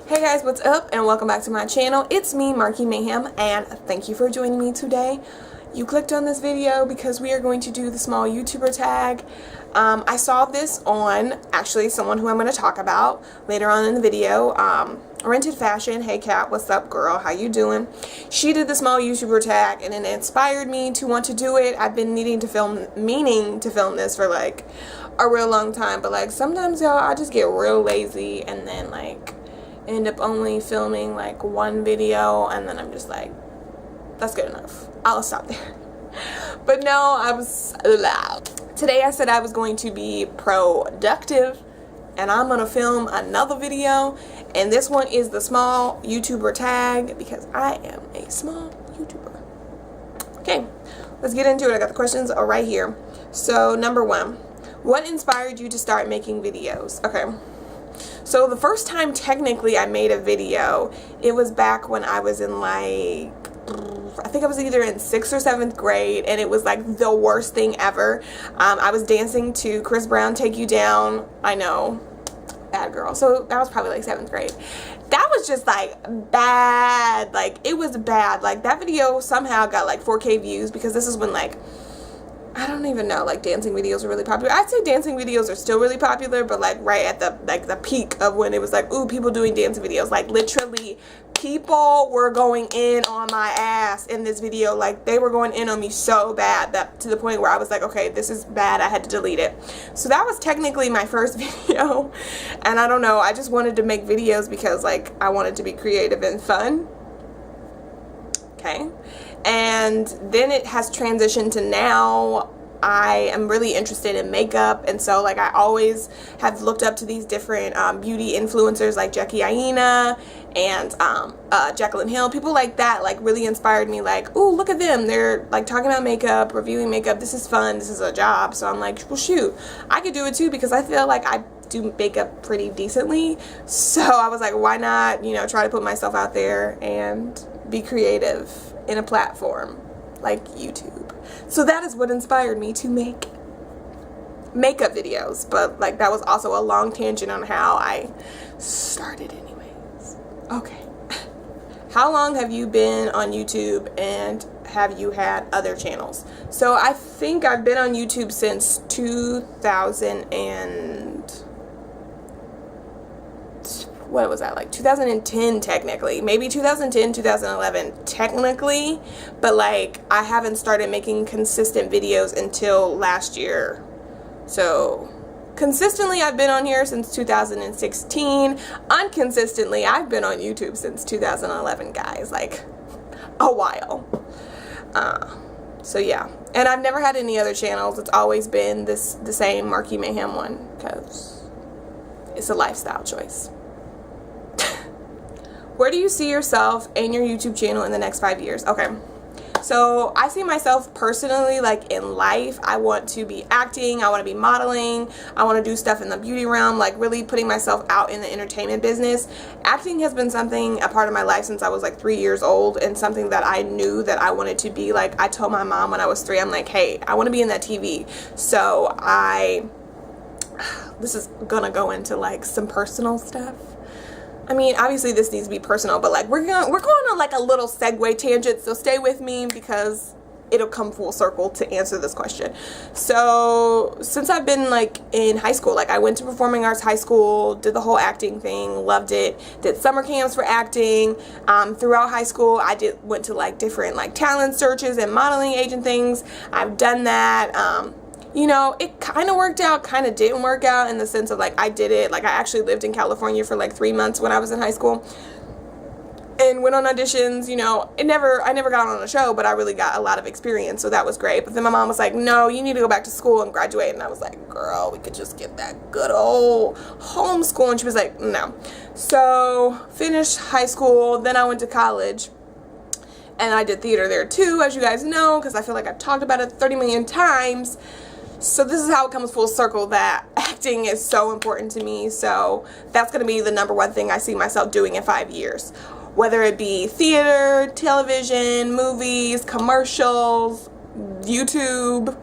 Hey guys, what's up and welcome back to my channel. It's me, MarkiMayhem, and thank you for joining me today. You clicked on this video because we are going to do the small YouTuber tag. I saw this on, actually, someone who I'm going to talk about later on in the video. Rented Fashion. Hey Kat, what's up girl? How you doing? She did the small YouTuber tag and it inspired me to want to do it. I've been meaning to film this for like a real long time, but like sometimes y'all, I just get real lazy and then like end up only filming like one video and then I'm just like, that's good enough. I'll stop there. But no, I was loud. Today I said I was going to be productive and I'm gonna film another video, and this one is the small YouTuber tag because I am a small YouTuber. Okay, let's get into it. I got the questions right here. So number one, what inspired you to start making videos? Okay. So the first time technically I made a video, it was back when I was in like, I think I was either in 6th or 7th grade, and it was like the worst thing ever. I was dancing to Chris Brown, Take You Down. I know, bad girl. So that was probably like 7th grade. That was just like bad. Like it was bad. Like that video somehow got like 4K views because this is when like, I don't even know, like dancing videos are really popular. I'd say dancing videos are still really popular, but like right at the peak of when it was like, ooh, people doing dancing videos. Like literally people were going in on my ass in this video. Like they were going in on me so bad that to the point where I was like, okay, this is bad. I had to delete it. So that was technically my first video. And I don't know, I just wanted to make videos because like I wanted to be creative and fun. Okay. And then it has transitioned to now I am really interested in makeup, and so like I always have looked up to these different beauty influencers like Jackie Aina and Jacqueline Hill. People like that like really inspired me, like, ooh, look at them, they're like talking about makeup, reviewing makeup, this is fun, this is a job. So I'm like, well shoot, I could do it too because I feel like I do makeup pretty decently. So I was like, why not, you know, try to put myself out there and be creative in a platform like YouTube. So that is what inspired me to make makeup videos. But like that was also a long tangent on how I started anyways. Okay. How long have you been on YouTube and have you had other channels? So I think I've been on YouTube since 2000 and what was that, like 2010 technically, maybe 2010, 2011 technically, but like I haven't started making consistent videos until last year. So consistently I've been on here since 2016. Unconsistently I've been on YouTube since 2011, guys, like a while. So yeah, and I've never had any other channels. It's always been the same MarkiMayhem one because it's a lifestyle choice. Where do you see yourself and your YouTube channel in the next 5 years? Okay, so I see myself personally like in life. I want to be acting, I want to be modeling, I want to do stuff in the beauty realm, like really putting myself out in the entertainment business. Acting has been something, a part of my life since I was like 3 years old, and something that I knew that I wanted to be. Like I told my mom when I was 3, I'm like, hey, I want to be in that TV. So this is gonna go into like some personal stuff. I mean, obviously this needs to be personal, but like we're going on like a little segue tangent, so stay with me because it'll come full circle to answer this question. So since I've been like in high school, like I went to performing arts high school, did the whole acting thing, loved it, did summer camps for acting. Throughout high school I went to like different like talent searches and modeling agent things. I've done that. You know, it kind of worked out, kind of didn't work out, in the sense of like I did it, like I actually lived in California for like 3 months when I was in high school and went on auditions. You know, I never got on a show, but I really got a lot of experience, so that was great. But then my mom was like, no, you need to go back to school and graduate, and I was like, girl, we could just get that good old homeschool. And she was like, no. So finished high school, then I went to college. And I did theater there too, as you guys know, because I feel like I've talked about it 30 million times. So this is how it comes full circle that acting is so important to me. So that's going to be the #1 thing I see myself doing in 5 years. Whether it be theater, television, movies, commercials, YouTube,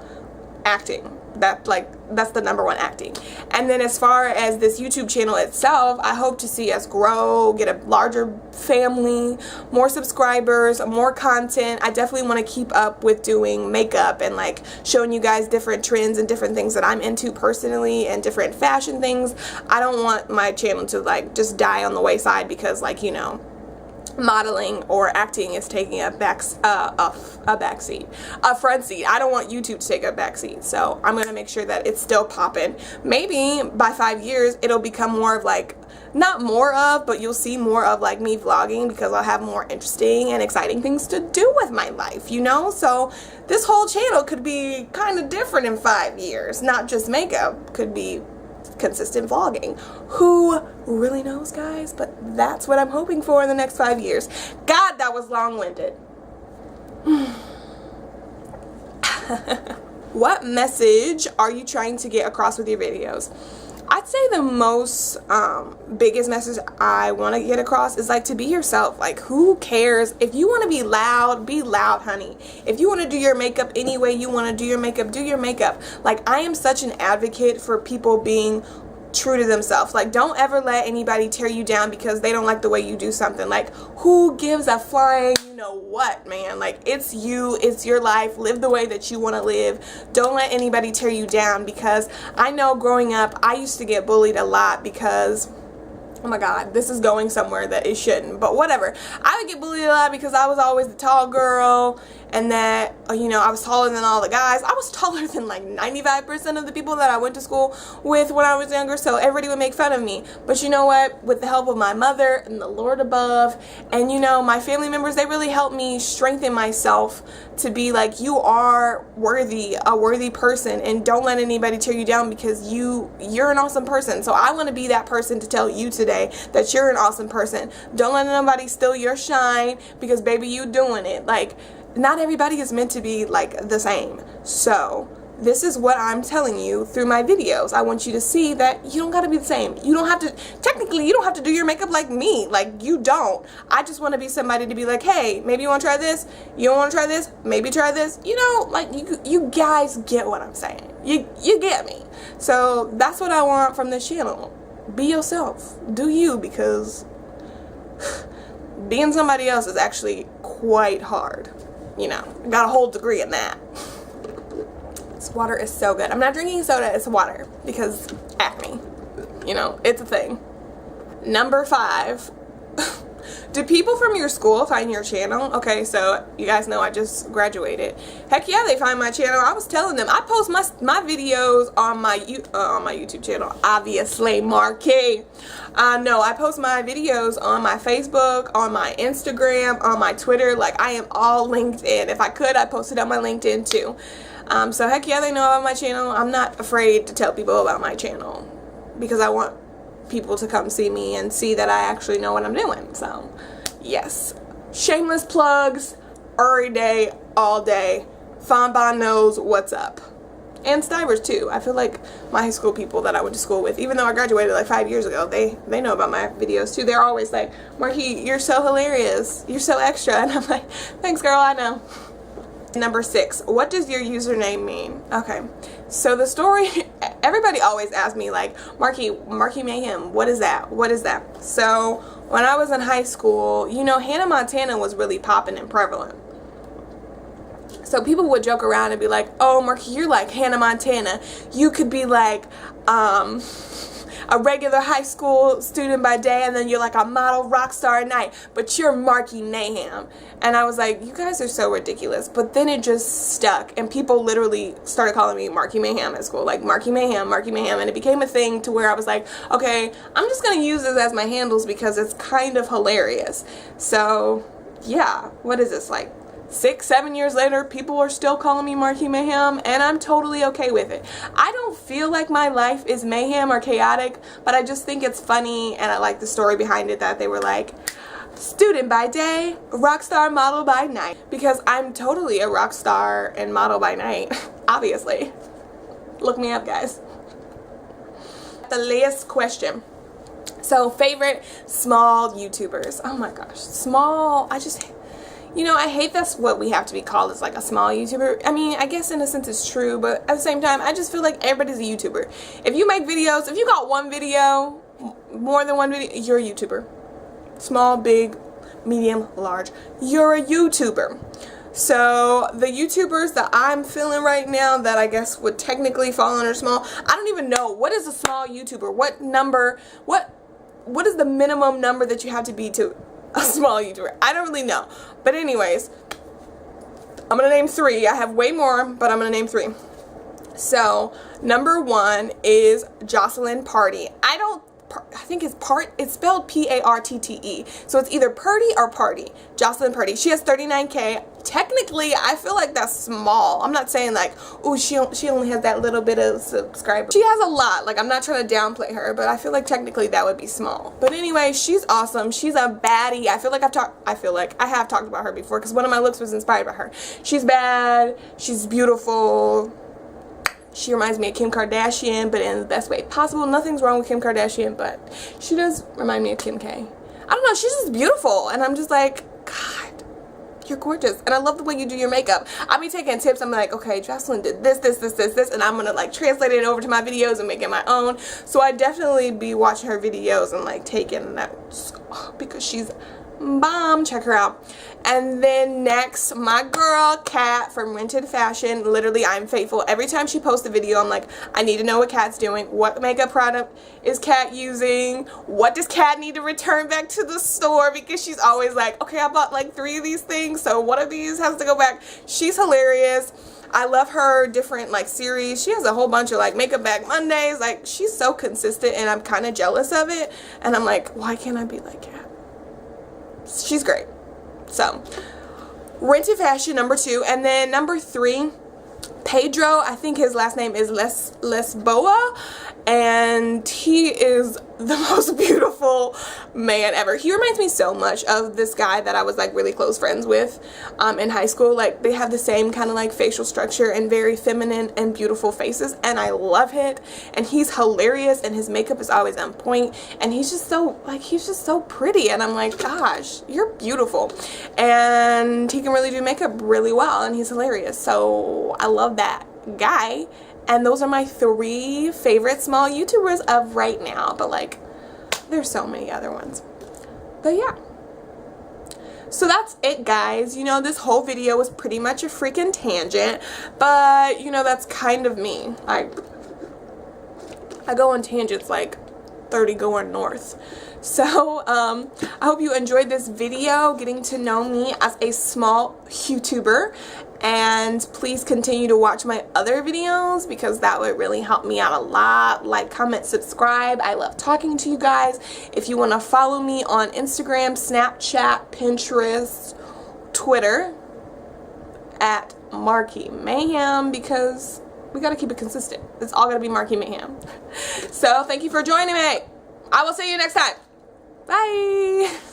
acting. That's the number one, acting. And then as far as this YouTube channel itself, I hope to see us grow, get a larger family, more subscribers, more content. I definitely want to keep up with doing makeup and like showing you guys different trends and different things that I'm into personally and different fashion things. I don't want my channel to like just die on the wayside because, like, you know, modeling or acting is taking a front seat. I don't want YouTube to take a back seat, so I'm gonna make sure that it's still popping. Maybe by 5 years it'll become more of like, not more of, but you'll see more of like me vlogging because I'll have more interesting and exciting things to do with my life, you know? So this whole channel could be kind of different in 5 years, not just makeup, could be consistent vlogging. Who really knows, guys? But that's what I'm hoping for in the next 5 years. God, that was long-winded. What message are you trying to get across with your videos? I'd say the most biggest message I want to get across is like to be yourself. Like, who cares? If you want to be loud, honey. If you want to do your makeup any way you want to do your makeup, do your makeup. Like, I am such an advocate for people being true to themselves. Like, don't ever let anybody tear you down because they don't like the way you do something. Like, who gives a flying you know what, man? Like, it's you, it's your life. Live the way that you want to live. Don't let anybody tear you down, because I know growing up I used to get bullied a lot because, oh my god, this is going somewhere that it shouldn't, but whatever. I would get bullied a lot because I was always the tall girl, and that, you know, I was taller than all the guys. I was taller than like 95% of the people that I went to school with when I was younger, so everybody would make fun of me. But you know what? With the help of my mother and the Lord above, and you know, my family members, they really helped me strengthen myself to be like, you are worthy, a worthy person, and don't let anybody tear you down because you're an awesome person. So I want to be that person to tell you today that you're an awesome person. Don't let nobody steal your shine because baby, you doing it. Like, not everybody is meant to be like the same. So this is what I'm telling you through my videos. I want you to see that you don't gotta be the same. You don't have to, technically you don't have to do your makeup like me. Like, you don't. I just want to be somebody to be like, hey, maybe you want to try this? You don't want to try this? Maybe try this. You know, like, you guys get what I'm saying. You get me. So that's what I want from this channel. Be yourself. Do you, because being somebody else is actually quite hard. You know, got a whole degree in that. This water is so good. I'm not drinking soda, it's water, because acne. You know, it's a thing. Number 5. Do people from your school find your channel? Okay, so you guys know I just graduated. Heck yeah, they find my channel. I was telling them, I post my videos on my YouTube channel, obviously, Marky. No, I post my videos on my Facebook, on my Instagram, on my Twitter. Like, I am all LinkedIn. If I could, I'd post it on my LinkedIn too. So heck yeah, they know about my channel. I'm not afraid to tell people about my channel because I want people to come see me and see that I actually know what I'm doing. So yes, shameless plugs every day, all day. Fonbon knows what's up, and Stivers too. I feel like my high school people that I went to school with, even though I graduated like 5 years ago, they know about my videos too. They're always like, Marky, you're so hilarious, you're so extra, and I'm like, thanks girl, I know. Number 6, what does your username mean? Okay, so the story, everybody always asks me like, MarkiMayhem, what is that? What is that? So when I was in high school, you know, Hannah Montana was really popping and prevalent. So people would joke around and be like, oh, Marky, you're like Hannah Montana. You could be like a regular high school student by day, and then you're like a model rock star at night, but you're MarkiMayhem. And I was like, you guys are so ridiculous. But then it just stuck, and people literally started calling me MarkiMayhem at school, like MarkiMayhem, MarkiMayhem, and it became a thing to where I was like, okay, I'm just gonna use this as my handles because it's kind of hilarious. So yeah, what is this, like 6-7 years later, people are still calling me MarkiMayhem, and I'm totally okay with it. I don't feel like my life is mayhem or chaotic, but I just think it's funny, and I like the story behind it, that they were like, student by day, rock star model by night, because I'm totally a rock star and model by night, obviously. Look me up, guys. The last question. So, favorite small YouTubers. Oh my gosh, small, you know, I hate that's what we have to be called as like a small YouTuber. I mean, I guess in a sense it's true, but at the same time, I just feel like everybody's a YouTuber. If you make videos, if you got one video, more than one video, you're a YouTuber. Small, big, medium, large, you're a YouTuber. So the YouTubers that I'm feeling right now that I guess would technically fall under small, I don't even know, what is a small YouTuber? What number, what is the minimum number that you have to be to a small YouTuber? I don't really know. But anyways, I'm gonna name 3. I have way more, but I'm gonna name 3. So number 1 is Jocelyn Party. I think it's spelled P-A-R-T-T-E. So it's either Purdy or Party. Jocelyn Purdy. She has 39K. Technically, I feel like that's small. I'm not saying like, oh, she only has that little bit of subscribers. She has a lot. Like, I'm not trying to downplay her, but I feel like technically that would be small. But anyway, she's awesome. She's a baddie. I have talked about her before because one of my looks was inspired by her. She's bad. She's beautiful. She reminds me of Kim Kardashian, but in the best way possible. Nothing's wrong with Kim Kardashian, but she does remind me of Kim K. I don't know, she's just beautiful. And I'm just like, God, you're gorgeous. And I love the way you do your makeup. I'll be taking tips. I'm like, okay, Jocelyn did this, and I'm going to like translate it over to my videos and make it my own. So I definitely be watching her videos and like taking notes because she's bomb. Check her out. And then next, my girl Kat from Rented Fashion. Literally, I'm faithful. Every time she posts a video, I'm like, I need to know what Kat's doing. What makeup product is Kat using? What does Kat need to return back to the store? Because she's always like, okay, I bought like 3 of these things, so one of these has to go back. She's hilarious. I love her different like series. She has a whole bunch of like Makeup Bag Mondays. Like, she's so consistent, and I'm kind of jealous of it. And I'm like, why can't I be like Kat? She's great. So, Rented Fashion, number 2. And then number 3, Pedro. I think his last name is Lesboa. And he is the most beautiful man ever. He reminds me so much of this guy that I was like really close friends with in high school. Like, they have the same kind of like facial structure and very feminine and beautiful faces, and I love it. And he's hilarious, and his makeup is always on point, and he's just so pretty, and I'm like, gosh, you're beautiful. And he can really do makeup really well, and he's hilarious. So I love that guy. And those are my 3 favorite small YouTubers of right now. But like, there's so many other ones. But yeah. So that's it, guys. You know, this whole video was pretty much a freaking tangent. But, you know, that's kind of me. I go on tangents like 30 going north. So, I hope you enjoyed this video, getting to know me as a small YouTuber. And please continue to watch my other videos because that would really help me out a lot. Like, comment, subscribe. I love talking to you guys. If you want to follow me on Instagram, Snapchat, Pinterest, Twitter, at MarkiMayhem, because we got to keep it consistent. It's all going to be MarkiMayhem. So, thank you for joining me. I will see you next time. Bye.